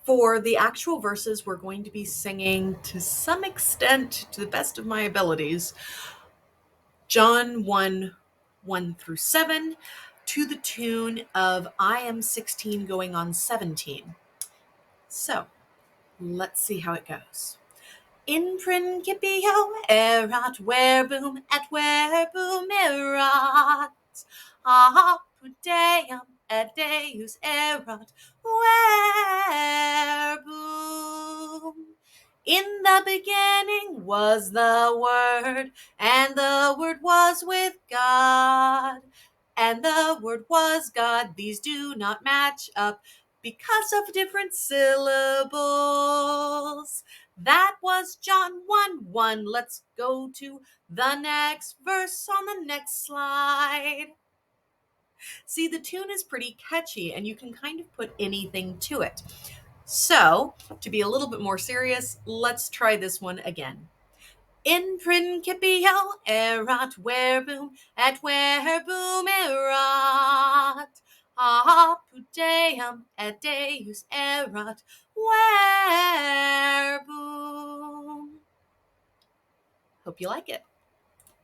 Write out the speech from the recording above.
For the actual verses, we're going to be singing, to some extent, to the best of my abilities, John 1, 1 through 7, to the tune of I Am 16 Going on 17. So, let's see how it goes. In principio erat verbum et verbum erat. Apud Deum et Deus erat verbum. In the beginning was the Word, and the Word was with God, and the Word was God. These do not match up because of different syllables. That was John 1:1. Let's go to the next verse on the next slide. See, the tune is pretty catchy and you can kind of put anything to it. So, to be a little bit more serious, let's try this one again. In principio erat verbum et verbum erat. Apud Deum et Deus erat verbum. Hope you like it.